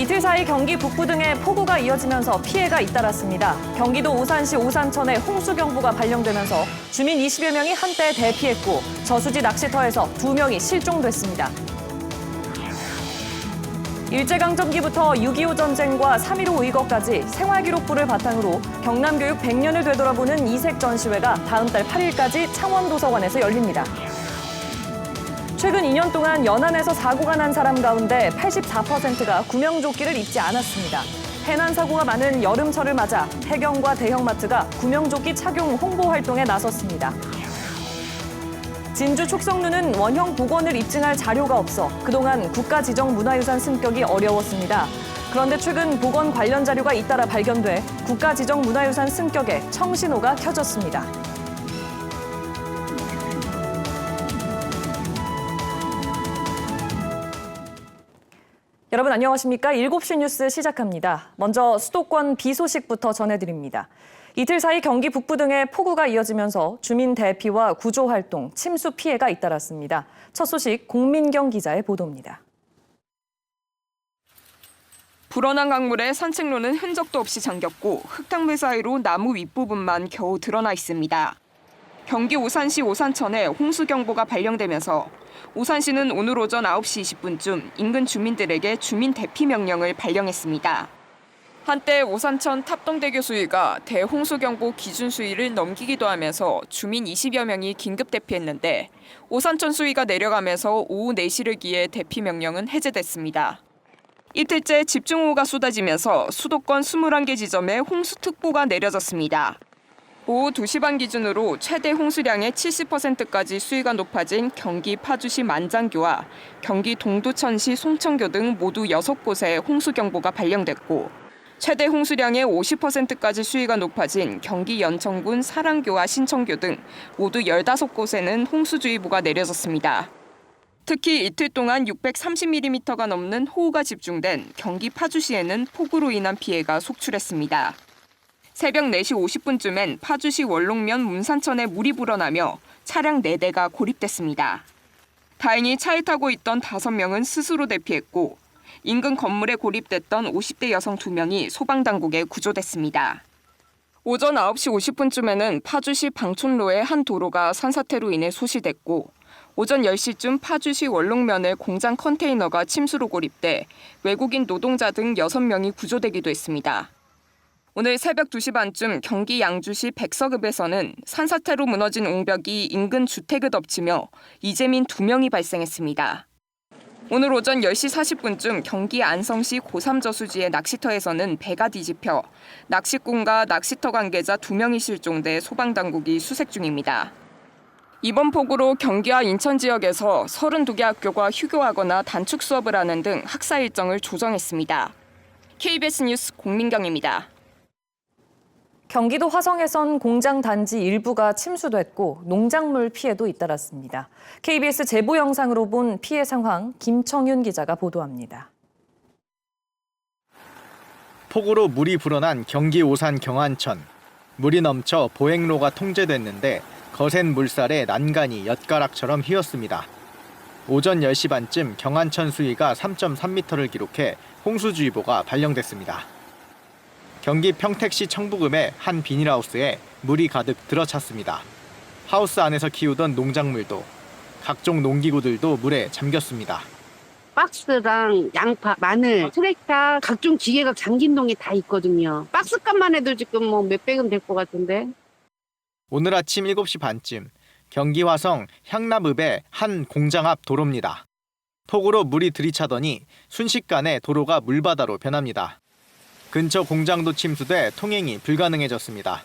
이틀 사이 경기 북부 등에 폭우가 이어지면서 피해가 잇따랐습니다. 경기도 오산시 오산천에 홍수경보가 발령되면서 주민 20여 명이 한때 대피했고 저수지 낚시터에서 2명이 실종됐습니다. 일제강점기부터 6.25 전쟁과 3.15 의거까지 생활기록부를 바탕으로 경남교육 100년을 되돌아보는 이색 전시회가 다음 달 8일까지 창원도서관에서 열립니다. 최근 2년 동안 연안에서 사고가 난 사람 가운데 84%가 구명조끼를 입지 않았습니다. 해난 사고가 많은 여름철을 맞아 해경과 대형마트가 구명조끼 착용 홍보 활동에 나섰습니다. 진주 촉성루는 원형 복원을 입증할 자료가 없어 그동안 국가지정문화유산 승격이 어려웠습니다. 그런데 최근 복원 관련 자료가 잇따라 발견돼 국가지정문화유산 승격에 청신호가 켜졌습니다. 여러분 안녕하십니까? 7시 뉴스 시작합니다. 먼저 수도권 비 소식부터 전해드립니다. 이틀 사이 경기 북부 등에 폭우가 이어지면서 주민 대피와 구조 활동, 침수 피해가 잇따랐습니다. 첫 소식 공민경 기자의 보도입니다. 불어난 강물에 산책로는 흔적도 없이 잠겼고 흙탕물 사이로 나무 윗부분만 겨우 드러나 있습니다. 경기 오산시 오산천에 홍수경보가 발령되면서 오산시는 오늘 오전 9시 20분쯤 인근 주민들에게 주민 대피 명령을 발령했습니다. 한때 오산천 탑동대교 수위가 대홍수경보 기준 수위를 넘기기도 하면서 주민 20여 명이 긴급 대피했는데 오산천 수위가 내려가면서 오후 4시를 기해 대피 명령은 해제됐습니다. 이틀째 집중호우가 쏟아지면서 수도권 21개 지점에 홍수특보가 내려졌습니다. 오후 2시 반 기준으로 최대 홍수량의 70%까지 수위가 높아진 경기 파주시 만장교와 경기 동두천시 송천교 등 모두 6곳에 홍수경보가 발령됐고 최대 홍수량의 50%까지 수위가 높아진 경기 연천군 사랑교와 신천교 등 모두 15곳에는 홍수주의보가 내려졌습니다. 특히 이틀 동안 630mm가 넘는 호우가 집중된 경기 파주시에는 폭우로 인한 피해가 속출했습니다. 새벽 4시 50분쯤엔 파주시 월롱면 문산천에 물이 불어나며 차량 4대가 고립됐습니다. 다행히 차에 타고 있던 5명은 스스로 대피했고 인근 건물에 고립됐던 50대 여성 2명이 소방당국에 구조됐습니다. 오전 9시 50분쯤에는 파주시 방촌로의 한 도로가 산사태로 인해 소실됐고 오전 10시쯤 파주시 월롱면의 공장 컨테이너가 침수로 고립돼 외국인 노동자 등 6명이 구조되기도 했습니다. 오늘 새벽 2시 반쯤 경기 양주시 백서급에서는 산사태로 무너진 옹벽이 인근 주택을 덮치며 이재민 2명이 발생했습니다. 오늘 오전 10시 40분쯤 경기 안성시 고삼저수지의 낚시터에서는 배가 뒤집혀 낚시꾼과 낚시터 관계자 2명이 실종돼 소방당국이 수색 중입니다. 이번 폭우로 경기와 인천 지역에서 32개 학교가 휴교하거나 단축 수업을 하는 등 학사 일정을 조정했습니다. KBS 뉴스 공민경입니다. 경기도 화성에선 공장 단지 일부가 침수됐고 농작물 피해도 잇따랐습니다. KBS 제보 영상으로 본 피해 상황 김청윤 기자가 보도합니다. 폭우로 물이 불어난 경기 오산 경안천. 물이 넘쳐 보행로가 통제됐는데 거센 물살에 난간이 엿가락처럼 휘었습니다. 오전 10시 반쯤 경안천 수위가 3.3m를 기록해 홍수주의보가 발령됐습니다. 경기 평택시 청부금의 한 비닐하우스에 물이 가득 들어찼습니다. 하우스 안에서 키우던 농작물도 각종 농기구들도 물에 잠겼습니다. 박스랑 양파, 마늘, 트랙터, 각종 기계가 잠긴 동에 다 있거든요. 박스값만 해도 지금 뭐 몇백은 될 것 같은데. 오늘 아침 7시 반쯤 경기 화성 향남읍의 한 공장 앞 도로입니다. 폭우로 물이 들이차더니 순식간에 도로가 물바다로 변합니다. 근처 공장도 침수돼 통행이 불가능해졌습니다.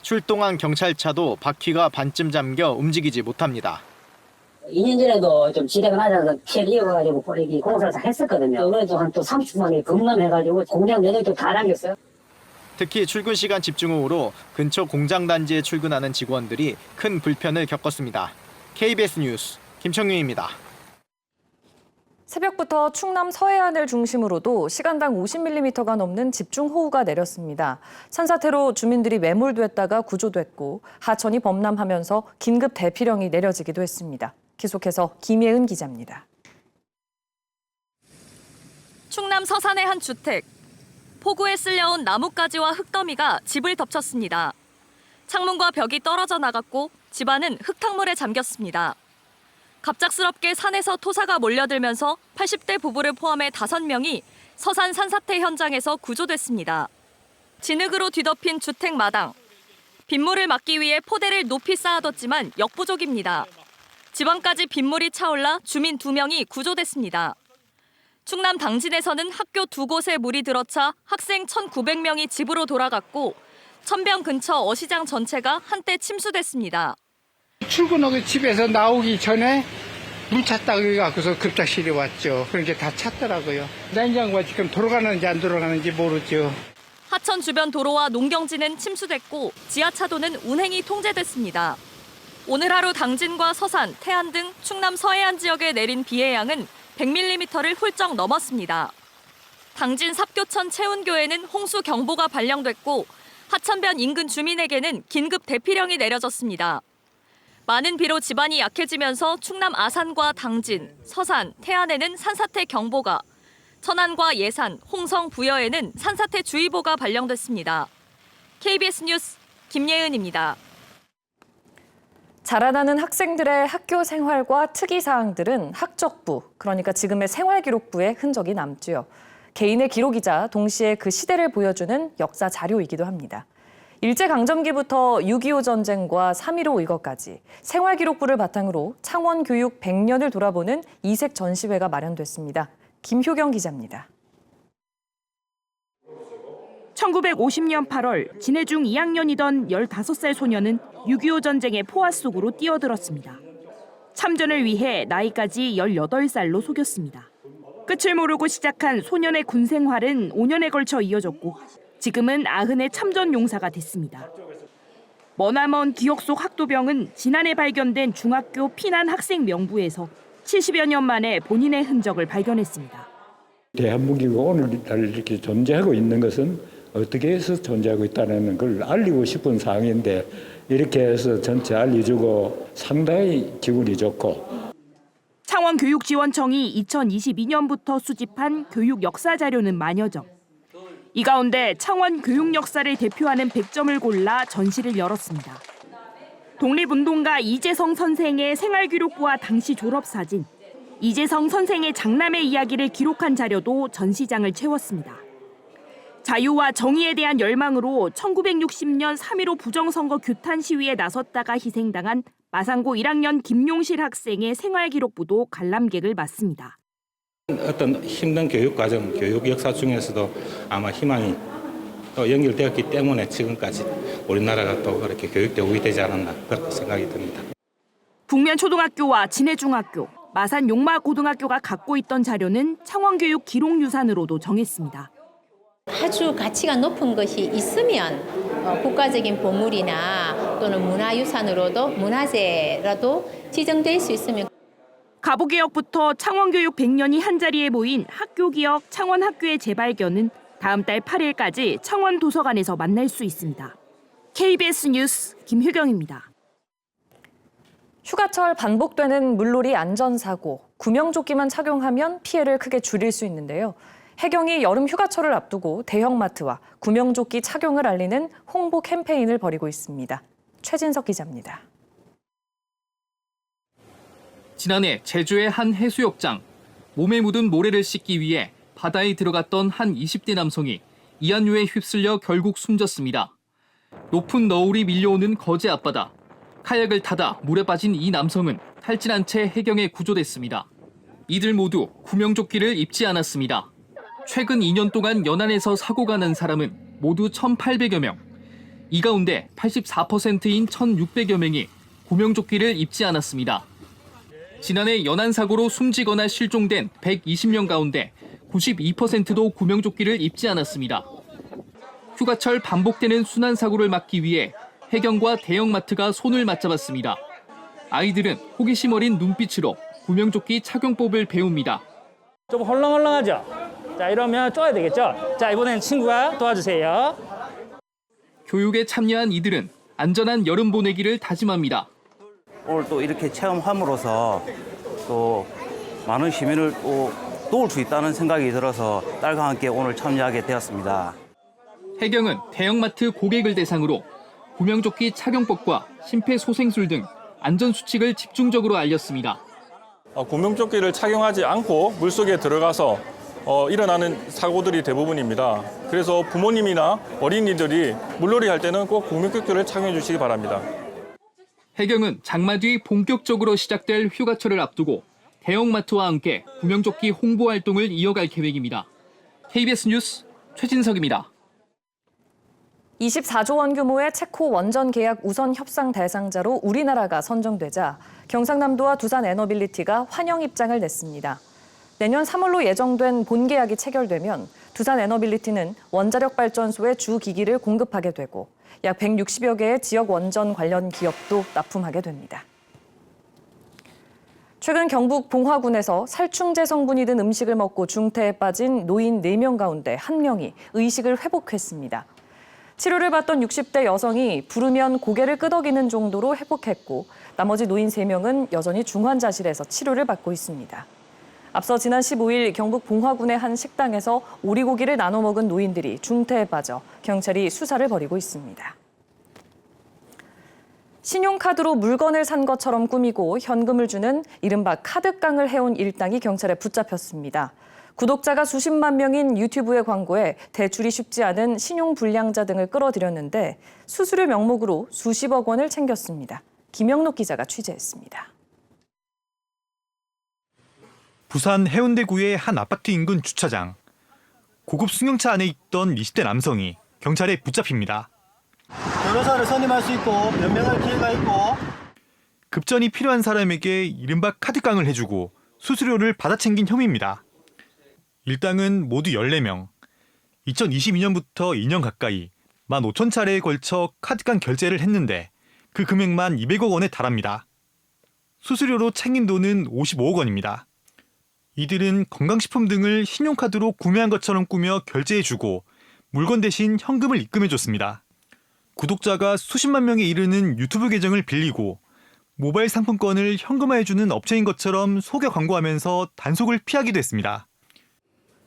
출동한 경찰차도 바퀴가 반쯤 잠겨 움직이지 못합니다. 2년 전에도 좀 지대가 낮아서 피해를 이어가지고 여기 공사를 다 했었거든요. 그래도 한 또 30분에 급남해가지고 공장 내력도 다 남겼어요. 특히 출근 시간 집중호우로 근처 공장 단지에 출근하는 직원들이 큰 불편을 겪었습니다. KBS 뉴스 김청윤입니다. 새벽부터 충남 서해안을 중심으로도 시간당 50mm가 넘는 집중호우가 내렸습니다. 산사태로 주민들이 매몰됐다가 구조됐고 하천이 범람하면서 긴급 대피령이 내려지기도 했습니다. 계속해서 김예은 기자입니다. 충남 서산의 한 주택. 폭우에 쓸려온 나뭇가지와 흙더미가 집을 덮쳤습니다. 창문과 벽이 떨어져 나갔고 집안은 흙탕물에 잠겼습니다. 갑작스럽게 산에서 토사가 몰려들면서 80대 부부를 포함해 5명이 서산 산사태 현장에서 구조됐습니다. 진흙으로 뒤덮인 주택 마당. 빗물을 막기 위해 포대를 높이 쌓아뒀지만 역부족입니다. 집안까지 빗물이 차올라 주민 2명이 구조됐습니다. 충남 당진에서는 학교 2곳에 물이 들어차 학생 1,900명이 집으로 돌아갔고 천병 근처 어시장 전체가 한때 침수됐습니다. 출근하고 집에서 나오기 전에 물 찼다고 해서 급작실에 왔죠. 그런 게 다 찼더라고요. 냉장고가 지금 돌아가는지 안 돌아가는지 모르죠. 하천 주변 도로와 농경지는 침수됐고 지하차도는 운행이 통제됐습니다. 오늘 하루 당진과 서산, 태안 등 충남 서해안 지역에 내린 비의 양은 100mm를 훌쩍 넘었습니다. 당진 삽교천 채운교에는 홍수 경보가 발령됐고 하천변 인근 주민에게는 긴급 대피령이 내려졌습니다. 많은 비로 지반이 약해지면서 충남 아산과 당진, 서산, 태안에는 산사태 경보가, 천안과 예산, 홍성, 부여에는 산사태 주의보가 발령됐습니다. KBS 뉴스 김예은입니다. 자라나는 학생들의 학교 생활과 특이사항들은 학적부, 그러니까 지금의 생활기록부에 흔적이 남지요. 개인의 기록이자 동시에 그 시대를 보여주는 역사 자료이기도 합니다. 일제강점기부터 6.25 전쟁과 3.15 의거까지 생활기록부를 바탕으로 창원 교육 100년을 돌아보는 이색 전시회가 마련됐습니다. 김효경 기자입니다. 1950년 8월 진해중 2학년이던 15살 소녀는 6.25 전쟁의 포화 속으로 뛰어들었습니다. 참전을 위해 나이까지 18살로 속였습니다. 끝을 모르고 시작한 소년의 군 생활은 5년에 걸쳐 이어졌고 지금은 90의 참전 용사가 됐습니다. 머나먼 기억 속 학도병은 지난해 발견된 중학교 피난 학생 명부에서 70여 년 만에 본인의 흔적을 발견했습니다. 대한민국이 오늘날 이렇게 존재하고 있는 것은 어떻게 해서 존재하고 있다는 걸 알리고 싶은 사항인데 이렇게 해서 전체 알려주고 상당히 기분이 좋고. 창원교육지원청이 2022년부터 수집한 교육 역사 자료는 만여 점. 이 가운데 창원 교육 역사를 대표하는 100점을 골라 전시를 열었습니다. 독립운동가 이재성 선생의 생활기록부와 당시 졸업사진, 이재성 선생의 장남의 이야기를 기록한 자료도 전시장을 채웠습니다. 자유와 정의에 대한 열망으로 1960년 3.15 부정선거 규탄 시위에 나섰다가 희생당한 마산고 1학년 김용실 학생의 생활기록부도 관람객을 맞습니다. 어떤 힘든 교육과정, 교육 역사 중에서도 아마 희망이 또 연결되었기 때문에 지금까지 우리나라가 또 그렇게 교육되고 되지 않았나 그렇게 생각이 듭니다. 북면초등학교와 진해중학교, 마산 용마고등학교가 갖고 있던 자료는 창원교육 기록유산으로도 정했습니다. 아주 가치가 높은 것이 있으면 국가적인 보물이나 또는 문화유산으로도 문화재라도 지정될 수 있으면. 가보개혁부터 창원교육 100년이 한자리에 모인 학교기억 창원학교의 재발견은 다음 달 8일까지 창원도서관에서 만날 수 있습니다. KBS 뉴스 김효경입니다. 휴가철 반복되는 물놀이 안전사고, 구명조끼만 착용하면 피해를 크게 줄일 수 있는데요. 해경이 여름 휴가철을 앞두고 대형마트와 구명조끼 착용을 알리는 홍보 캠페인을 벌이고 있습니다. 최진석 기자입니다. 지난해 제주의 한 해수욕장, 몸에 묻은 모래를 씻기 위해 바다에 들어갔던 한 20대 남성이 이안류에 휩쓸려 결국 숨졌습니다. 높은 너울이 밀려오는 거제 앞바다. 카약을 타다 물에 빠진 이 남성은 탈진한 채 해경에 구조됐습니다. 이들 모두 구명조끼를 입지 않았습니다. 최근 2년 동안 연안에서 사고가 난 사람은 모두 1,800여 명. 이 가운데 84%인 1,600여 명이 구명조끼를 입지 않았습니다. 지난해 연안 사고로 숨지거나 실종된 120명 가운데 92%도 구명조끼를 입지 않았습니다. 휴가철 반복되는 순환사고를 막기 위해 해경과 대형마트가 손을 맞잡았습니다. 아이들은 호기심 어린 눈빛으로 구명조끼 착용법을 배웁니다. 좀 헐렁헐렁하죠? 자, 이러면 쪼아야 되겠죠? 자, 이번엔 친구가 도와주세요. 교육에 참여한 이들은 안전한 여름 보내기를 다짐합니다. 오늘 또 이렇게 체험함으로써 또 많은 시민을 또 도울 수 있다는 생각이 들어서 딸과 함께 오늘 참여하게 되었습니다. 해경은 대형마트 고객을 대상으로 구명조끼 착용법과 심폐소생술 등 안전수칙을 집중적으로 알렸습니다. 구명조끼를 착용하지 않고 물속에 들어가서 일어나는 사고들이 대부분입니다. 그래서 부모님이나 어린이들이 물놀이 할 때는 꼭 구명조끼를 착용해 주시기 바랍니다. 해경은 장마 뒤 본격적으로 시작될 휴가철을 앞두고 대형마트와 함께 구명조끼 홍보 활동을 이어갈 계획입니다. KBS 뉴스 최진석입니다. 24조 원 규모의 체코 원전 계약 우선 협상 대상자로 우리나라가 선정되자 경상남도와 두산 에너빌리티가 환영 입장을 냈습니다. 내년 3월로 예정된 본계약이 체결되면 두산 에너빌리티는 원자력 발전소의 주 기기를 공급하게 되고 약 160여 개의 지역 원전 관련 기업도 납품하게 됩니다. 최근 경북 봉화군에서 살충제 성분이 든 음식을 먹고 중태에 빠진 노인 4명 가운데 1명이 의식을 회복했습니다. 치료를 받던 60대 여성이 부르면 고개를 끄덕이는 정도로 회복했고 나머지 노인 3명은 여전히 중환자실에서 치료를 받고 있습니다. 앞서 지난 15일 경북 봉화군의 한 식당에서 오리고기를 나눠 먹은 노인들이 중태에 빠져 경찰이 수사를 벌이고 있습니다. 신용카드로 물건을 산 것처럼 꾸미고 현금을 주는 이른바 카드깡을 해온 일당이 경찰에 붙잡혔습니다. 구독자가 수십만 명인 유튜브의 광고에 대출이 쉽지 않은 신용불량자 등을 끌어들였는데 수수료 명목으로 수십억 원을 챙겼습니다. 김영록 기자가 취재했습니다. 부산 해운대구의 한 아파트 인근 주차장. 고급 승용차 안에 있던 20대 남성이 경찰에 붙잡힙니다. 변호사를 선임할 수 있고 변명할 기회가 있고 급전이 필요한 사람에게 이른바 카드깡을 해주고 수수료를 받아 챙긴 혐의입니다. 일당은 모두 14명. 2022년부터 2년 가까이 15,000차례에 걸쳐 카드깡 결제를 했는데 그 금액만 200억 원에 달합니다. 수수료로 챙긴 돈은 55억 원입니다. 이들은 건강식품 등을 신용카드로 구매한 것처럼 꾸며 결제해주고 물건 대신 현금을 입금해줬습니다. 구독자가 수십만 명에 이르는 유튜브 계정을 빌리고 모바일 상품권을 현금화해주는 업체인 것처럼 속여 광고하면서 단속을 피하기도 했습니다.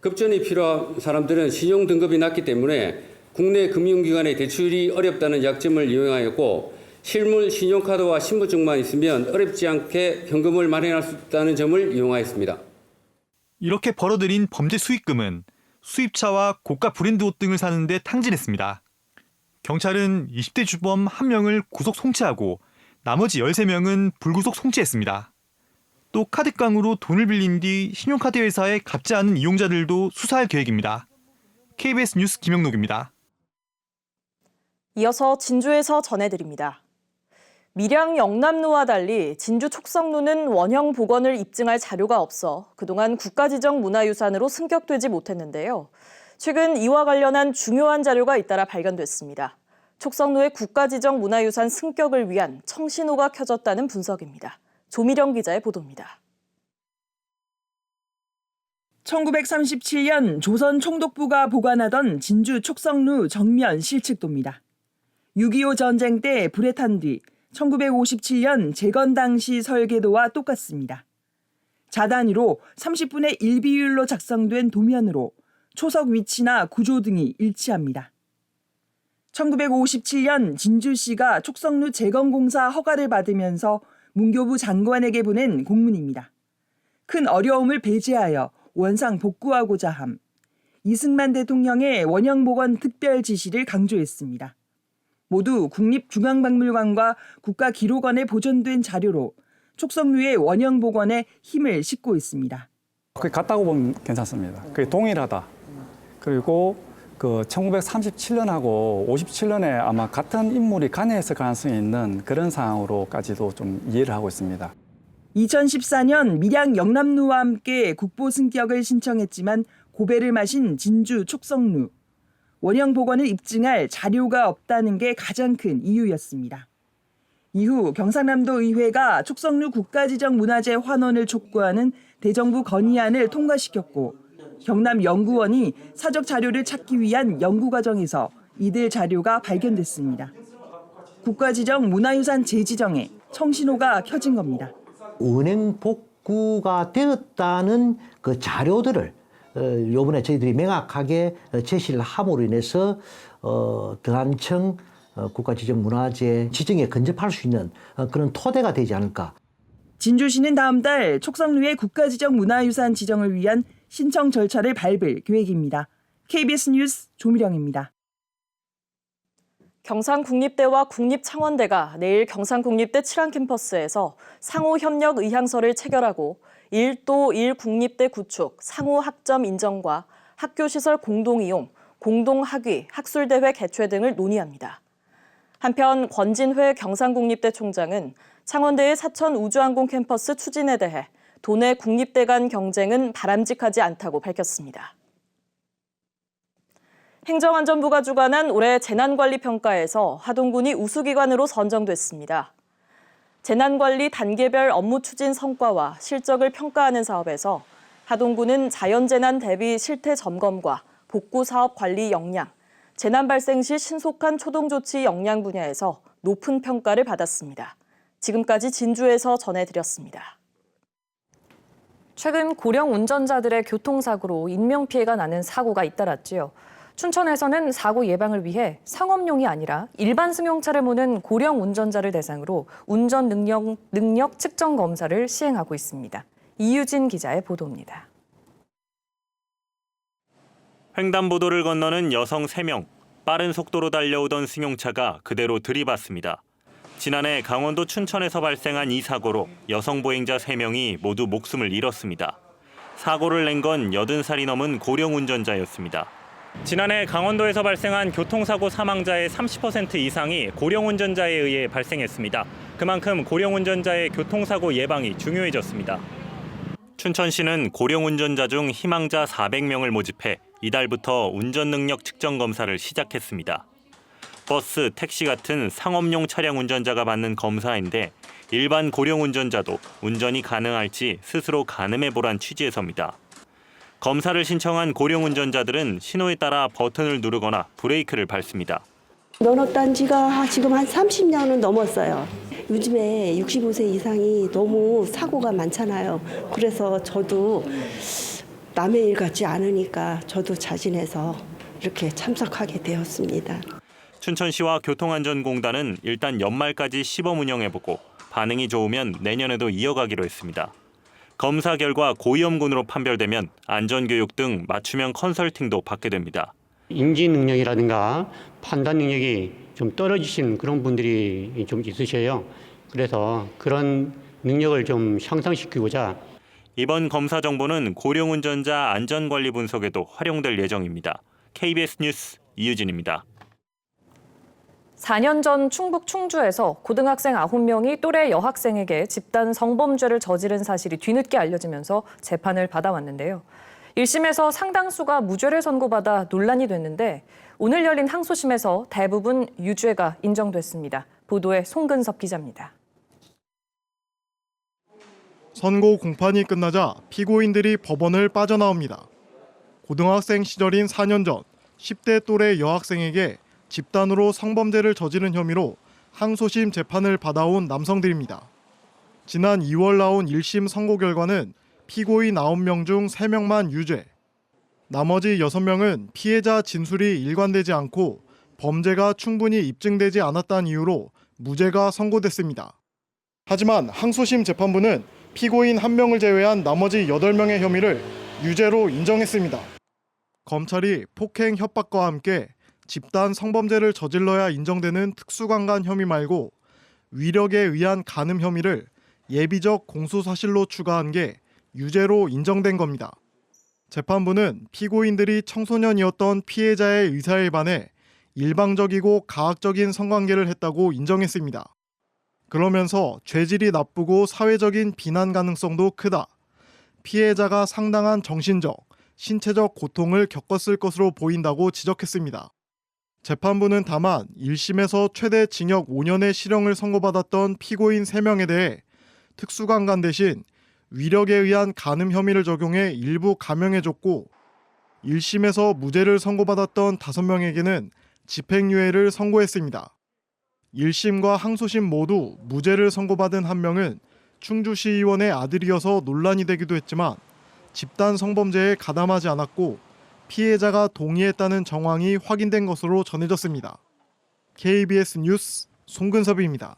급전이 필요한 사람들은 신용 등급이 낮기 때문에 국내 금융기관의 대출이 어렵다는 약점을 이용하였고 실물 신용카드와 신분증만 있으면 어렵지 않게 현금을 마련할 수 있다는 점을 이용하였습니다. 이렇게 벌어들인 범죄 수익금은 수입차와 고가 브랜드 옷 등을 사는 데 탕진했습니다. 경찰은 20대 주범 1명을 구속 송치하고 나머지 13명은 불구속 송치했습니다. 또 카드깡으로 돈을 빌린 뒤 신용카드 회사에 갚지 않은 이용자들도 수사할 계획입니다. KBS 뉴스 김영록입니다. 이어서 진주에서 전해드립니다. 밀양 영남루와 달리 진주 촉성루는 원형 복원을 입증할 자료가 없어 그동안 국가지정 문화유산으로 승격되지 못했는데요. 최근 이와 관련한 중요한 자료가 잇따라 발견됐습니다. 촉성루의 국가지정 문화유산 승격을 위한 청신호가 켜졌다는 분석입니다. 조미령 기자의 보도입니다. 1937년 조선 총독부가 보관하던 진주 촉성루 정면 실측도입니다. 6.25 전쟁 때 불에 탄 뒤 1957년 재건 당시 설계도와 똑같습니다. 자단위로 30분의 1 비율로 작성된 도면으로 초석 위치나 구조 등이 일치합니다. 1957년 진주시가 촉성루 재건공사 허가를 받으면서 문교부 장관에게 보낸 공문입니다. 큰 어려움을 배제하여 원상 복구하고자 함. 이승만 대통령의 원형복원 특별 지시를 강조했습니다. 모두 국립중앙박물관과 국가기록원에 보존된 자료로 촉성루의 원형복원에 힘을 싣고 있습니다. 같다고 보면 괜찮습니다. 그게 동일하다. 그리고 1937년하고 57년에 아마 같은 인물이 관여했을 가능성이 있는 그런 상황으로까지도 좀 이해를 하고 있습니다. 2014년 밀양 영남루와 함께 국보 승격을 신청했지만 고배를 마신 진주 촉성루. 원형 복원을 입증할 자료가 없다는 게 가장 큰 이유였습니다. 이후 경상남도 의회가 촉성루 국가지정 문화재 환원을 촉구하는 대정부 건의안을 통과시켰고 경남연구원이 사적 자료를 찾기 위한 연구 과정에서 이들 자료가 발견됐습니다. 국가지정 문화유산 재지정에 청신호가 켜진 겁니다. 은행 복구 입구가 되었다는 그 자료들을 요번에 저희들이 명확하게 제시를 함으로 인해서 더한층 국가지정문화재 지정에 근접할 수 있는 그런 토대가 되지 않을까. 진주시는 다음 달 촉성루의 국가지정 문화유산 지정을 위한 신청 절차를 밟을 계획입니다. KBS 뉴스 조미령입니다. 경상국립대와 국립창원대가 내일 경상국립대 칠안 캠퍼스에서 상호협력 의향서를 체결하고 1도 1국립대 구축, 상호 학점 인정과 학교시설 공동이용, 공동학위, 학술대회 개최 등을 논의합니다. 한편 권진회 경상국립대 총장은 창원대의 사천 우주항공 캠퍼스 추진에 대해 도내 국립대 간 경쟁은 바람직하지 않다고 밝혔습니다. 행정안전부가 주관한 올해 재난관리평가에서 하동군이 우수기관으로 선정됐습니다. 재난관리 단계별 업무 추진 성과와 실적을 평가하는 사업에서 하동군은 자연재난 대비 실태 점검과 복구사업 관리 역량, 재난 발생 시 신속한 초동조치 역량 분야에서 높은 평가를 받았습니다. 지금까지 진주에서 전해드렸습니다. 최근 고령 운전자들의 교통사고로 인명피해가 나는 사고가 잇따랐지요. 춘천에서는 사고 예방을 위해 상업용이 아니라 일반 승용차를 모는 고령 운전자를 대상으로 운전 능력 측정 검사를 시행하고 있습니다. 이유진 기자의 보도입니다. 횡단보도를 건너는 여성 3명. 빠른 속도로 달려오던 승용차가 그대로 들이받습니다. 지난해 강원도 춘천에서 발생한 이 사고로 여성 보행자 3명이 모두 목숨을 잃었습니다. 사고를 낸 건 80살이 넘은 고령 운전자였습니다. 지난해 강원도에서 발생한 교통사고 사망자의 30% 이상이 고령 운전자에 의해 발생했습니다. 그만큼 고령 운전자의 교통사고 예방이 중요해졌습니다. 춘천시는 고령 운전자 중 희망자 400명을 모집해 이달부터 운전 능력 측정 검사를 시작했습니다. 버스, 택시 같은 상업용 차량 운전자가 받는 검사인데 일반 고령 운전자도 운전이 가능할지 스스로 가늠해보란 취지에서입니다. 검사를 신청한 고령 운전자들은 신호에 따라 버튼을 누르거나 브레이크를 밟습니다. 면허딴 지가 지금 한 30년은 넘었어요. 요즘에 65세 이상이 너무 사고가 많잖아요. 그래서 저도 남의 일 같지 않으니까 저도 자진해서 이렇게 참석하게 되었습니다. 춘천시와 교통안전공단은 일단 연말까지 시범 운영해보고 반응이 좋으면 내년에도 이어가기로 했습니다. 검사 결과 고위험군으로 판별되면 안전교육 등 맞춤형 컨설팅도 받게 됩니다. 인지 능력이라든가 판단 능력이 좀 떨어지신 그런 분들이 좀 있으셔요. 그래서 그런 능력을 좀 향상시키고자 이번 검사 정보는 고령 운전자 안전관리 분석에도 활용될 예정입니다. KBS 뉴스 이유진입니다. 4년 전 충북 충주에서 고등학생 9명이 또래 여학생에게 집단 성범죄를 저지른 사실이 뒤늦게 알려지면서 재판을 받아왔는데요. 1심에서 상당수가 무죄를 선고받아 논란이 됐는데 오늘 열린 항소심에서 대부분 유죄가 인정됐습니다. 보도에 송근섭 기자입니다. 선고 공판이 끝나자 피고인들이 법원을 빠져나옵니다. 고등학생 시절인 4년 전 10대 또래 여학생에게 집단으로 성범죄를 저지른 혐의로 항소심 재판을 받아온 남성들입니다. 지난 2월 나온 1심 선고 결과는 피고인 9명 중 3명만 유죄, 나머지 6명은 피해자 진술이 일관되지 않고 범죄가 충분히 입증되지 않았다는 이유로 무죄가 선고됐습니다. 하지만 항소심 재판부는 피고인 1명을 제외한 나머지 8명의 혐의를 유죄로 인정했습니다. 검찰이 폭행 협박과 함께 집단 성범죄를 저질러야 인정되는 특수강간 혐의 말고 위력에 의한 간음 혐의를 예비적 공소사실로 추가한 게 유죄로 인정된 겁니다. 재판부는 피고인들이 청소년이었던 피해자의 의사에 반해 일방적이고 가학적인 성관계를 했다고 인정했습니다. 그러면서 죄질이 나쁘고 사회적인 비난 가능성도 크다. 피해자가 상당한 정신적, 신체적 고통을 겪었을 것으로 보인다고 지적했습니다. 재판부는 다만 1심에서 최대 징역 5년의 실형을 선고받았던 피고인 3명에 대해 특수강간 대신 위력에 의한 간음 혐의를 적용해 일부 감형해줬고 1심에서 무죄를 선고받았던 5명에게는 집행유예를 선고했습니다. 1심과 항소심 모두 무죄를 선고받은 1명은 충주시의원의 아들이어서 논란이 되기도 했지만 집단 성범죄에 가담하지 않았고 피해자가 동의했다는 정황이 확인된 것으로 전해졌습니다. KBS 뉴스 송근섭입니다.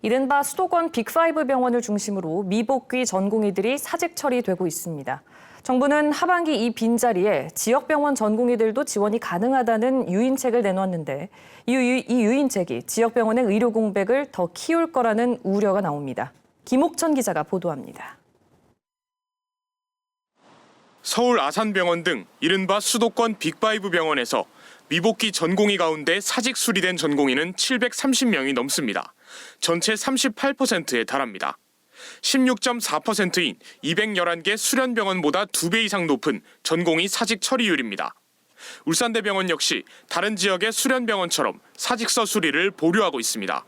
이른바 수도권 빅5 병원을 중심으로 미복귀 전공의들이 사직 처리되고 있습니다. 정부는 하반기 이 빈자리에 지역병원 전공의들도 지원이 가능하다는 유인책을 내놨는데 이 유인책이 지역병원의 의료 공백을 더 키울 거라는 우려가 나옵니다. 김옥천 기자가 보도합니다. 서울 아산병원 등 이른바 수도권 빅5 병원에서 미복귀 전공의 가운데 사직 수리된 전공의는 730명이 넘습니다. 전체 38%에 달합니다. 16.4%인 211개 수련병원보다 2배 이상 높은 전공의 사직 처리율입니다. 울산대병원 역시 다른 지역의 수련병원처럼 사직서 수리를 보류하고 있습니다.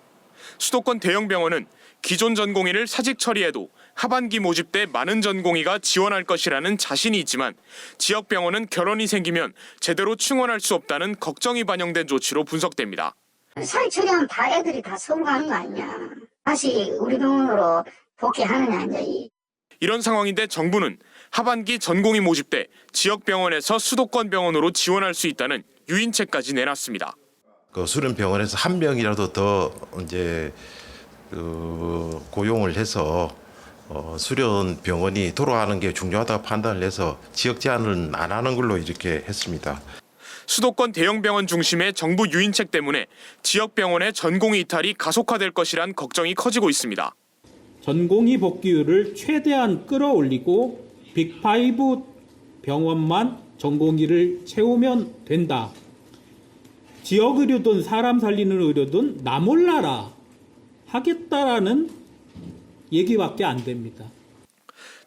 수도권 대형병원은 기존 전공의를 사직 처리해도 하반기 모집 때 많은 전공의가 지원할 것이라는 자신이 있지만 지역병원은 결혼이 생기면 제대로 충원할 수 없다는 걱정이 반영된 조치로 분석됩니다. 사직 처리하면 다 애들이 다 서울 가는 거 아니냐. 다시 우리 병원으로 복귀하느냐 이제. 이런 상황인데 정부는 하반기 전공의 모집 때 지역병원에서 수도권 병원으로 지원할 수 있다는 유인책까지 내놨습니다. 그 수련병원에서 한 명이라도 더 이제 고용을 해서 수련 병원이 돌아가는 게 중요하다고 판단을 해서 지역 제한은 안 하는 걸로 이렇게 했습니다. 수도권 대형병원 중심의 정부 유인책 때문에 지역병원의 전공의 이탈이 가속화될 것이란 걱정이 커지고 있습니다. 전공의 복귀율을 최대한 끌어올리고 빅5 병원만 전공의를 채우면 된다. 지역 의료든 사람 살리는 의료든 나 몰라라 하겠다라는 얘기밖에 안 됩니다.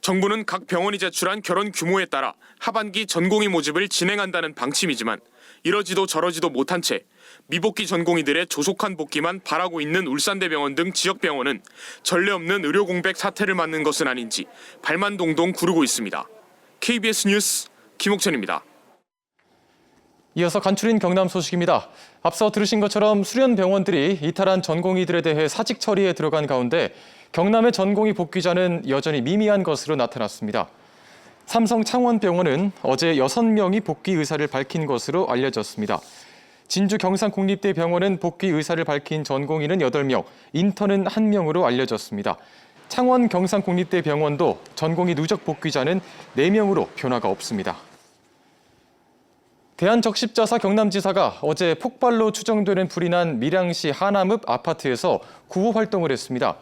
정부는 각 병원이 제출한 결혼 규모에 따라 하반기 전공의 모집을 진행한다는 방침이지만 이러지도 저러지도 못한 채 미복귀 전공의들의 조속한 복귀만 바라고 있는 울산대병원 등 지역병원은 전례 없는 의료 공백 사태를 맞는 것은 아닌지 발만 동동 구르고 있습니다. KBS 뉴스 김옥천입니다. 이어서 간추린 경남 소식입니다. 앞서 들으신 것처럼 수련병원들이 이탈한 전공의들에 대해 사직 처리에 들어간 가운데 경남의 전공의 복귀자는 여전히 미미한 것으로 나타났습니다. 삼성 창원병원은 어제 6명이 복귀 의사를 밝힌 것으로 알려졌습니다. 진주 경상국립대병원은 복귀 의사를 밝힌 전공의는 8명, 인턴은 1명으로 알려졌습니다. 창원 경상국립대병원도 전공의 누적 복귀자는 4명으로 변화가 없습니다. 대한적십자사 경남지사가 어제 폭발로 추정되는 불이 난 밀양시 하남읍 아파트에서 구호 활동을 했습니다.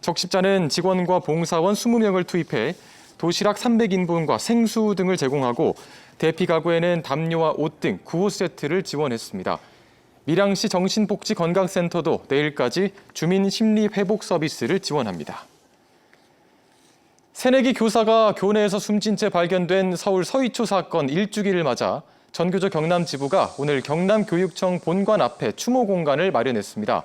적십자는 직원과 봉사원 20명을 투입해 도시락 300인분과 생수 등을 제공하고 대피 가구에는 담요와 옷 등 구호 세트를 지원했습니다. 밀양시 정신복지건강센터도 내일까지 주민 심리 회복 서비스를 지원합니다. 새내기 교사가 교내에서 숨진 채 발견된 서울 서희초 사건 1주기를 맞아 전교조 경남지부가 오늘 경남교육청 본관 앞에 추모 공간을 마련했습니다.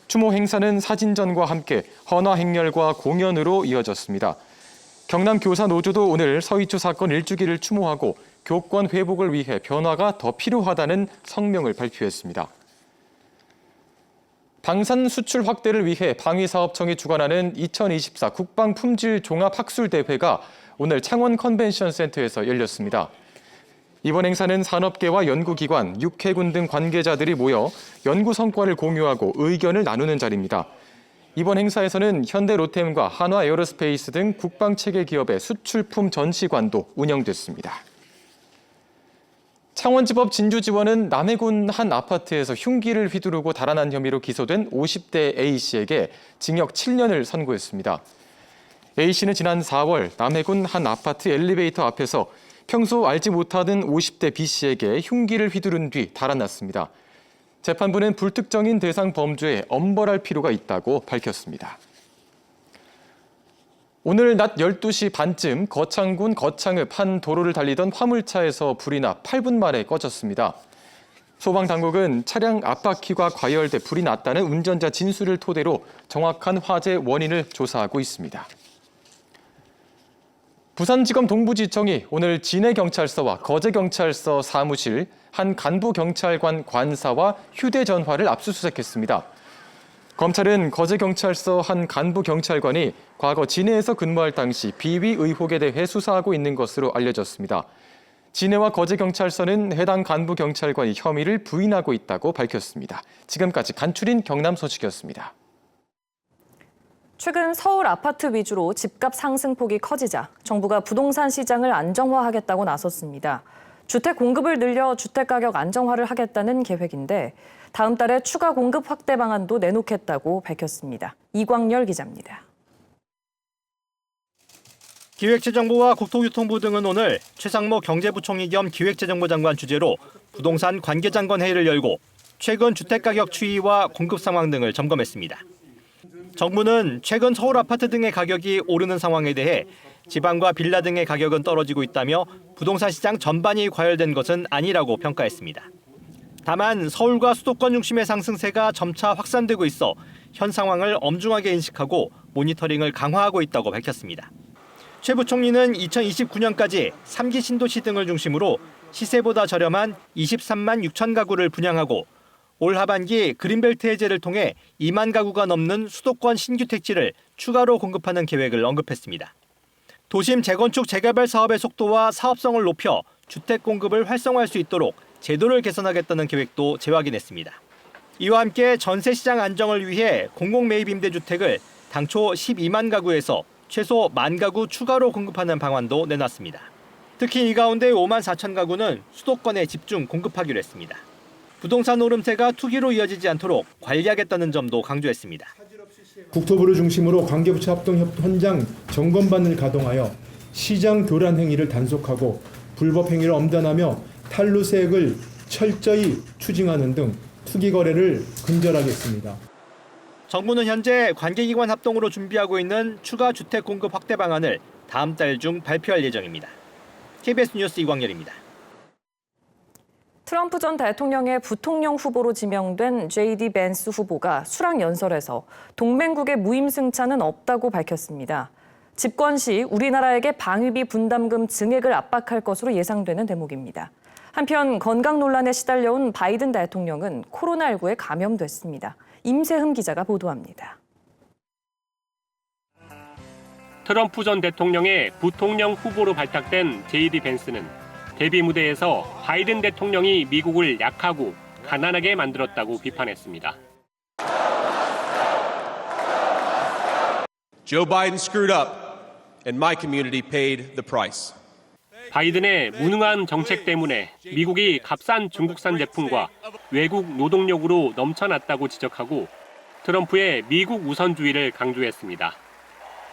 추모 행사는 사진전과 함께 헌화 행렬과 공연으로 이어졌습니다. 경남교사노조도 오늘 서희초 사건 1주기를 추모하고 교권 회복을 위해 변화가 더 필요하다는 성명을 발표했습니다. 방산 수출 확대를 위해 방위사업청이 주관하는 2024 국방품질 종합학술대회가 오늘 창원 컨벤션센터에서 열렸습니다. 이번 행사는 산업계와 연구기관, 육해군 등 관계자들이 모여 연구 성과를 공유하고 의견을 나누는 자리입니다. 이번 행사에서는 현대로템과 한화에어로스페이스 등 국방체계 기업의 수출품 전시관도 운영됐습니다. 창원지법 진주지원은 남해군 한 아파트에서 흉기를 휘두르고 달아난 혐의로 기소된 50대 A씨에게 징역 7년을 선고했습니다. A씨는 지난 4월 남해군 한 아파트 엘리베이터 앞에서 평소 알지 못하던 50대 B씨에게 흉기를 휘두른 뒤 달아났습니다. 재판부는 불특정인 대상 범죄에 엄벌할 필요가 있다고 밝혔습니다. 오늘 낮 12시 반쯤 거창군 거창읍 한 도로를 달리던 화물차에서 불이 나 8분 만에 꺼졌습니다. 소방당국은 차량 앞바퀴가 과열돼 불이 났다는 운전자 진술을 토대로 정확한 화재 원인을 조사하고 있습니다. 부산지검 동부지청이 오늘 진해경찰서와 거제경찰서 사무실, 한 간부경찰관 관사와 휴대전화를 압수수색했습니다. 검찰은 거제경찰서 한 간부 경찰관이 과거 진해에서 근무할 당시 비위 의혹에 대해 수사하고 있는 것으로 알려졌습니다. 진해와 거제경찰서는 해당 간부 경찰관이 혐의를 부인하고 있다고 밝혔습니다. 지금까지 간추린 경남 소식이었습니다. 최근 서울 아파트 위주로 집값 상승폭이 커지자 정부가 부동산 시장을 안정화하겠다고 나섰습니다. 주택 공급을 늘려 주택가격 안정화를 하겠다는 계획인데 다음 달에 추가 공급 확대 방안도 내놓겠다고 밝혔습니다. 이광열 기자입니다. 기획재정부와 국토교통부 등은 오늘 최상목 경제부총리 겸 기획재정부 장관 주재로 부동산 관계장관 회의를 열고 최근 주택가격 추이와 공급 상황 등을 점검했습니다. 정부는 최근 서울 아파트 등의 가격이 오르는 상황에 대해 지방과 빌라 등의 가격은 떨어지고 있다며 부동산 시장 전반이 과열된 것은 아니라고 평가했습니다. 다만 서울과 수도권 중심의 상승세가 점차 확산되고 있어 현 상황을 엄중하게 인식하고 모니터링을 강화하고 있다고 밝혔습니다. 최 부총리는 2029년까지 3기 신도시 등을 중심으로 시세보다 저렴한 23만 6천 가구를 분양하고 올 하반기 그린벨트 해제를 통해 2만 가구가 넘는 수도권 신규 택지를 추가로 공급하는 계획을 언급했습니다. 도심 재건축 재개발 사업의 속도와 사업성을 높여 주택 공급을 활성화할 수 있도록 제도를 개선하겠다는 계획도 재확인했습니다. 이와 함께 전세시장 안정을 위해 공공매입임대주택을 당초 12만 가구에서 최소 1만 가구 추가로 공급하는 방안도 내놨습니다. 특히 이 가운데 5만 4천 가구는 수도권에 집중 공급하기로 했습니다. 부동산 오름세가 투기로 이어지지 않도록 관리하겠다는 점도 강조했습니다. 국토부를 중심으로 관계부처 합동 현장 점검반을 가동하여 시장 교란 행위를 단속하고 불법 행위를 엄단하며 탈루세액을 철저히 추징하는 등 투기 거래를 근절하겠습니다. 정부는 현재 관계기관 합동으로 준비하고 있는 추가 주택 공급 확대 방안을 다음 달 중 발표할 예정입니다. KBS 뉴스 이광열입니다. 트럼프 전 대통령의 부통령 후보로 지명된 JD 벤스 후보가 수락연설에서 동맹국의 무임승차는 없다고 밝혔습니다. 집권 시 우리나라에게 방위비 분담금 증액을 압박할 것으로 예상되는 대목입니다. 한편 건강 논란에 시달려온 바이든 대통령은 코로나19에 감염됐습니다. 임세흠 기자가 보도합니다. 트럼프 전 대통령의 부통령 후보로 발탁된 JD 벤스는 데뷔 무대에서 바이든 대통령이 미국을 약하고 가난하게 만들었다고 비판했습니다. Joe Biden screwed up and my community paid the price. 바이든의 무능한 정책 때문에 미국이 값싼 중국산 제품과 외국 노동력으로 넘쳐났다고 지적하고 트럼프의 미국 우선주의를 강조했습니다.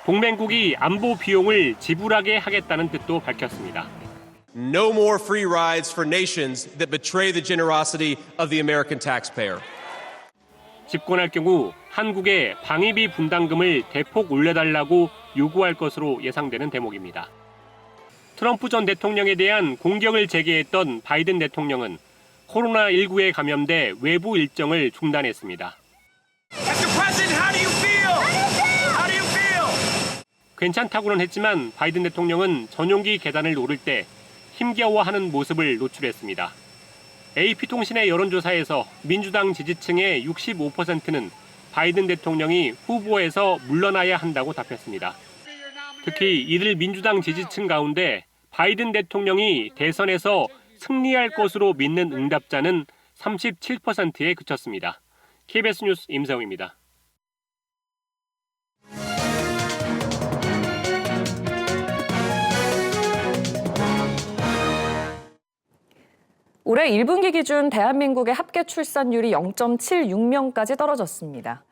동맹국이 안보 비용을 지불하게 하겠다는 뜻도 밝혔습니다. No more free rides for nations that betray the generosity of the American taxpayer. 집권할 경우 한국에 방위비 분담금을 대폭 올려달라고 요구할 것으로 예상되는 대목입니다. 트럼프 전 대통령에 대한 공격을 재개했던 바이든 대통령은 코로나19에 감염돼 외부 일정을 중단했습니다. 괜찮다고는 했지만 바이든 대통령은 전용기 계단을 오를 때 힘겨워하는 모습을 노출했습니다. AP통신의 여론조사에서 민주당 지지층의 65%는 바이든 대통령이 후보에서 물러나야 한다고 답했습니다. 특히 이들 민주당 지지층 가운데 바이든 대통령이 대선에서 승리할 것으로 믿는 응답자는 37%에 그쳤습니다. KBS 뉴스 임세웅입니다. 올해 1분기 기준 대한민국의 합계 출산율이 0.76명까지 떨어졌습니다.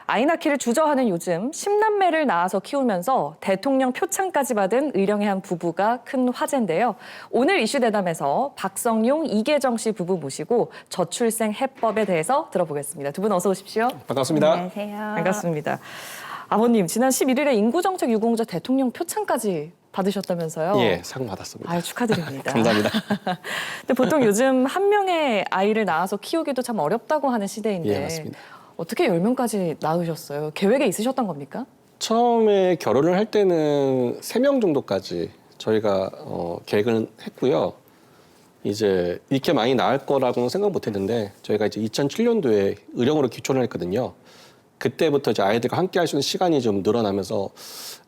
아이 낳기를 주저하는 요즘 10남매를 낳아서 키우면서 대통령 표창까지 받은 의령의 한 부부가 큰 화제인데요. 오늘 이슈 대담에서 박성용, 이계정 씨 부부 모시고 저출생 해법에 대해서 들어보겠습니다. 두 분 어서 오십시오. 반갑습니다. 안녕하세요. 반갑습니다. 아버님, 지난 11일에 인구정책 유공자 대통령 표창까지 받으셨다면서요? 예, 상 받았습니다. 아유, 축하드립니다. 감사합니다. 근데 보통 요즘 한 명의 아이를 낳아서 키우기도 참 어렵다고 하는 시대인데 예, 맞습니다. 어떻게 10명까지 낳으셨어요? 계획에 있으셨던 겁니까? 처음에 결혼을 할 때는 3명 정도까지 저희가 계획을 했고요. 이제 이렇게 많이 낳을 거라고는 생각 못 했는데 저희가 이제 2007년도에 의령으로 귀촌을 했거든요. 그때부터 이제 아이들과 함께 할 수 있는 시간이 좀 늘어나면서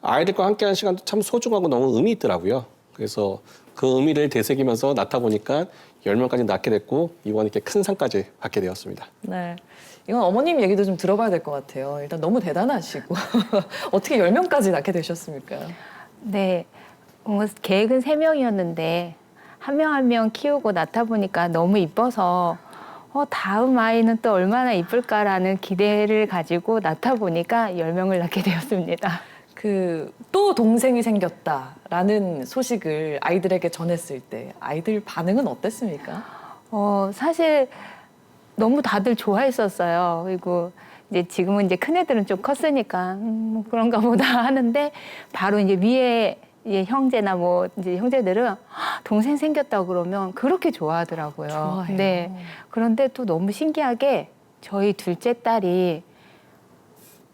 아이들과 함께 하는 시간도 참 소중하고 너무 의미 있더라고요. 그래서 그 의미를 되새기면서 낳다 보니까 10명까지 낳게 됐고 이번에 이렇게 큰 상까지 받게 되었습니다. 네. 이건 어머님 얘기도 좀 들어봐야 될 것 같아요. 일단 너무 대단하시고 어떻게 10명까지 낳게 되셨습니까? 네, 계획은 3명이었는데 한 명 한 명 키우고 낳다 보니까 너무 이뻐서 다음 아이는 또 얼마나 이쁠까라는 기대를 가지고 낳다 보니까 10명을 낳게 되었습니다. 또 동생이 생겼다라는 소식을 아이들에게 전했을 때 아이들 반응은 어땠습니까? 사실 너무 다들 좋아했었어요. 그리고 이제 지금은 이제 큰애들은 좀 컸으니까 뭐 그런가 보다 하는데 바로 이제 위에 이제 형제나 뭐 이제 형제들은 동생 생겼다고 그러면 그렇게 좋아하더라고요. 좋아해요. 네. 그런데 또 너무 신기하게 저희 둘째 딸이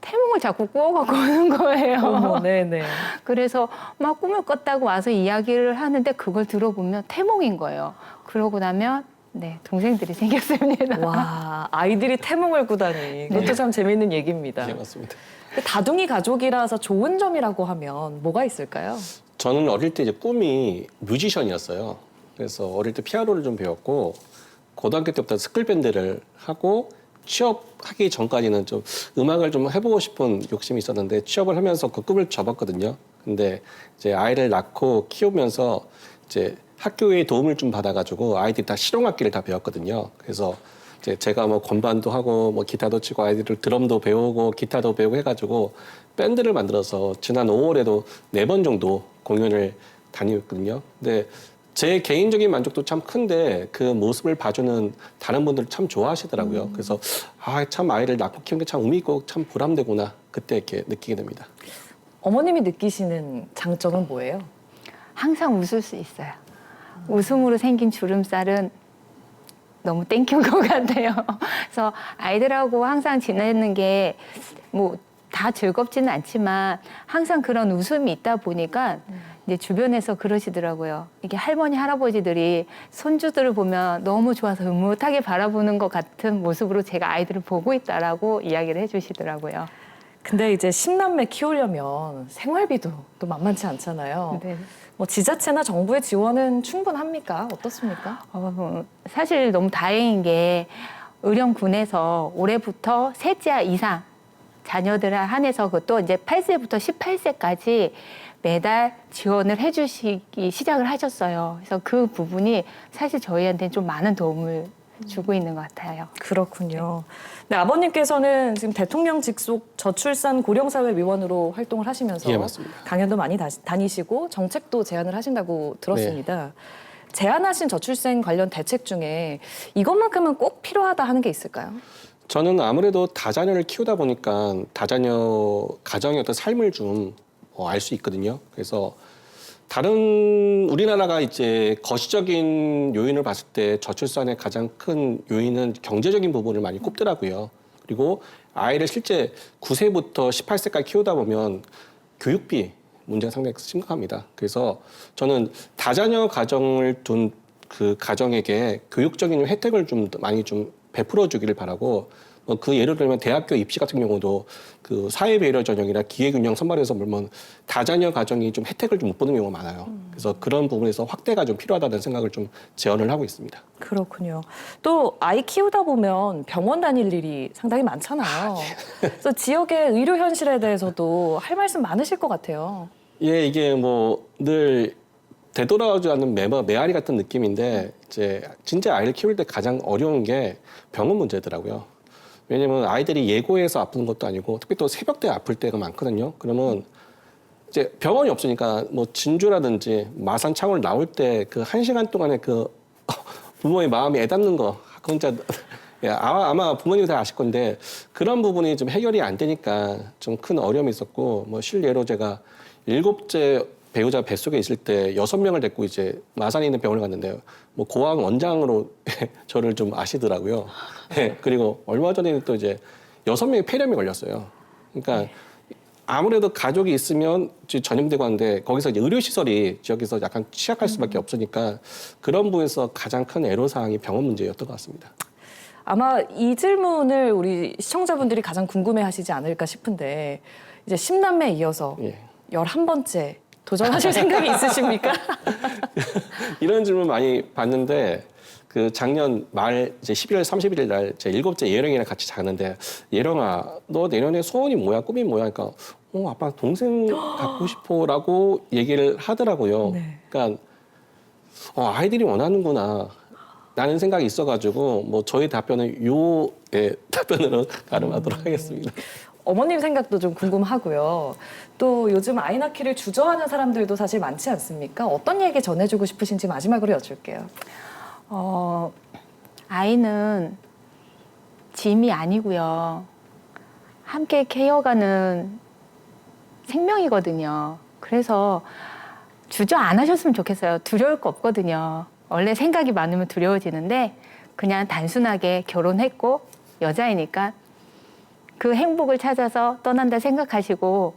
태몽을 자꾸 꾸어갖고 오는 거예요. 어머, 네네. 그래서 막 꿈을 꿨다고 와서 이야기를 하는데 그걸 들어보면 태몽인 거예요. 그러고 나면 네, 동생들이 생겼습니다. 와, 아이들이 태몽을 꾸다니. 그것도 네. 참 재밌는 얘기입니다. 네, 맞습니다. 다둥이 가족이라서 좋은 점이라고 하면 뭐가 있을까요? 저는 어릴 때 이제 꿈이 뮤지션이었어요. 그래서 어릴 때 피아노를 좀 배웠고 고등학교 때부터 스쿨밴드를 하고 취업하기 전까지는 좀 음악을 좀 해보고 싶은 욕심이 있었는데 취업을 하면서 그 꿈을 접었거든요. 근데 이제 아이를 낳고 키우면서 이제 학교의 도움을 좀 받아가지고 아이들이 다 실용악기를 다 배웠거든요. 그래서 이제 제가 뭐 건반도 하고 뭐 기타도 치고 아이들 드럼도 배우고 기타도 배우고 해가지고 밴드를 만들어서 지난 5월에도 4번 정도 공연을 다녔거든요. 근데 제 개인적인 만족도 참 큰데 그 모습을 봐주는 다른 분들 참 좋아하시더라고요. 그래서 참 아이를 낳고 키우는 게 참 의미 있고 참 보람되구나 그때 이렇게 느끼게 됩니다. 어머님이 느끼시는 장점은 뭐예요? 항상 웃을 수 있어요. 웃음으로 생긴 주름살은 너무 땡큐인 것 같아요. 그래서 아이들하고 항상 지내는 게 뭐 다 즐겁지는 않지만 항상 그런 웃음이 있다 보니까 이제 주변에서 그러시더라고요. 이게 할머니, 할아버지들이 손주들을 보면 너무 좋아서 흐뭇하게 바라보는 것 같은 모습으로 제가 아이들을 보고 있다라고 이야기를 해주시더라고요. 근데 이제 10남매 키우려면 생활비도 또 만만치 않잖아요. 네. 뭐 지자체나 정부의 지원은 충분합니까? 어떻습니까? 사실 너무 다행인 게 의령군에서 올해부터 셋째 이상 자녀들을 한해서 그것도 이제 8세부터 18세까지 매달 지원을 해주시기 시작을 하셨어요. 그래서 그 부분이 사실 저희한테는 좀 많은 도움을 주고 있는 것 같아요. 그렇군요. 네, 아버님께서는 지금 대통령 직속 저출산 고령사회위원으로 활동을 하시면서 예, 맞습니다. 강연도 많이 다니시고 정책도 제안을 하신다고 들었습니다. 제안하신 저출생 관련 대책 중에 이것만큼은 꼭 필요하다 하는 게 있을까요? 저는 아무래도 다자녀를 키우다 보니까 다자녀 가정의 어떤 삶을 좀 알 수 있거든요. 그래서 다른 우리나라가 이제 거시적인 요인을 봤을 때 저출산의 가장 큰 요인은 경제적인 부분을 많이 꼽더라고요. 그리고 아이를 실제 9세부터 18세까지 키우다 보면 교육비 문제가 상당히 심각합니다. 그래서 저는 다자녀 가정을 둔 그 가정에게 교육적인 혜택을 좀 많이 좀 베풀어 주기를 바라고 그 예를 들면 대학교 입시 같은 경우도 그 사회배려 전형이나 기회균형 선발해서 물론 다자녀 가정이 좀 혜택을 좀 못 보는 경우가 많아요. 그래서 그런 부분에서 확대가 좀 필요하다는 생각을 좀 제언을 하고 있습니다. 그렇군요. 또 아이 키우다 보면 병원 다닐 일이 상당히 많잖아요. 그래서 지역의 의료 현실에 대해서도 할 말씀 많으실 것 같아요. 예, 이게 뭐 늘 되돌아오지 않는 메아리 같은 느낌인데 이제 진짜 아이를 키울 때 가장 어려운 게 병원 문제더라고요. 왜냐면 아이들이 예고해서 아픈 것도 아니고 특히 또 새벽때 아플 때가 많거든요. 그러면 이제 병원이 없으니까 뭐 진주라든지 마산 창원 나올 때 그 1시간 동안에 그 부모의 마음이 애닿는 거 그건 진짜 아마 부모님이 다 아실 건데 그런 부분이 좀 해결이 안 되니까 좀 큰 어려움이 있었고 뭐 실례로 제가 7째 배우자 뱃속에 있을 때 6명을 데리고 이제 마산에 있는 병원을 갔는데요. 뭐 고항 원장으로 저를 좀 아시더라고요. 네, 그리고 얼마 전에는 또 이제 6명이 폐렴이 걸렸어요. 그러니까 아무래도 가족이 있으면 전염되고 하는데 거기서 이제 의료시설이 지역에서 약간 취약할 수밖에 없으니까 그런 부분에서 가장 큰 애로사항이 병원 문제였던 것 같습니다. 아마 이 질문을 우리 시청자분들이 가장 궁금해하시지 않을까 싶은데 이제 10남매에 이어서 11번째 도전하실 생각이 있으십니까? 이런 질문 많이 받는데 그 작년 말 이제 12월 31일 날 제 7째 예령이랑 같이 자는데 예령아 너 내년에 소원이 뭐야 꿈이 뭐야 그러니까 아빠 동생 갖고 싶어라고 얘기를 하더라고요. 그러니까 아이들이 원하는구나 라는 생각이 있어가지고 뭐 저희 답변은 답변으로 가름하도록 하겠습니다. 어머님 생각도 좀 궁금하고요. 또 요즘 아이 낳기를 주저하는 사람들도 사실 많지 않습니까? 어떤 얘기 전해주고 싶으신지 마지막으로 여쭐게요. 아이는 짐이 아니고요. 함께 케어가는 생명이거든요. 그래서 주저 안 하셨으면 좋겠어요. 두려울 거 없거든요. 원래 생각이 많으면 두려워지는데 그냥 단순하게 결혼했고 여자이니까 그 행복을 찾아서 떠난다 생각하시고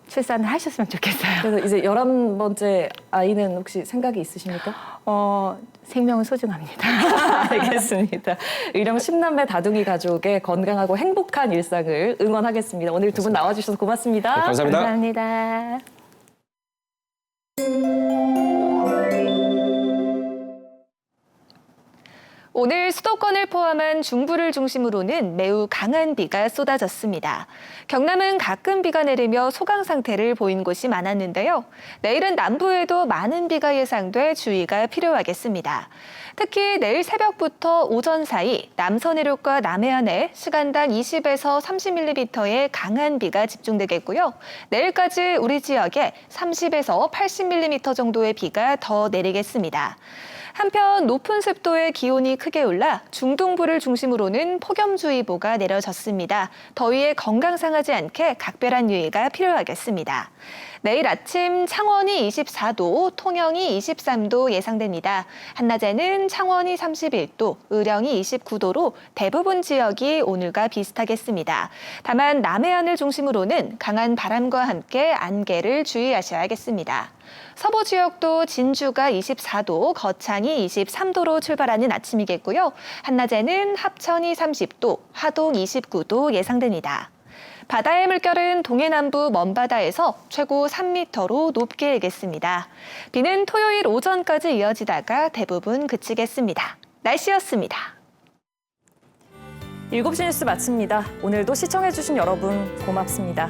출산을 하셨으면 좋겠어요. 그래서 이제 11번째 아이는 혹시 생각이 있으십니까? 생명은 소중합니다. 알겠습니다. 의령 10남매 다둥이 가족의 건강하고 행복한 일상을 응원하겠습니다. 오늘 두 분 나와주셔서 고맙습니다. 네, 감사합니다. 감사합니다. 오늘 수도권을 포함한 중부를 중심으로는 매우 강한 비가 쏟아졌습니다. 경남은 가끔 비가 내리며 소강 상태를 보인 곳이 많았는데요. 내일은 남부에도 많은 비가 예상돼 주의가 필요하겠습니다. 특히 내일 새벽부터 오전 사이 남서내륙과 남해안에 시간당 20에서 30mm의 강한 비가 집중되겠고요. 내일까지 우리 지역에 30에서 80mm 정도의 비가 더 내리겠습니다. 한편 높은 습도의 기온이 크게 올라 중동부를 중심으로는 폭염주의보가 내려졌습니다. 더위에 건강 상하지 않게 각별한 유의가 필요하겠습니다. 내일 아침 창원이 24도, 통영이 23도 예상됩니다. 한낮에는 창원이 31도, 의령이 29도로 대부분 지역이 오늘과 비슷하겠습니다. 다만 남해안을 중심으로는 강한 바람과 함께 안개를 주의하셔야겠습니다. 서부 지역도 진주가 24도, 거창이 23도로 출발하는 아침이겠고요. 한낮에는 합천이 30도, 하동 29도 예상됩니다. 바다의 물결은 동해남부 먼바다에서 최고 3m로 높게 일겠습니다. 비는 토요일 오전까지 이어지다가 대부분 그치겠습니다. 날씨였습니다. 7시 뉴스 마칩니다. 오늘도 시청해주신 여러분 고맙습니다.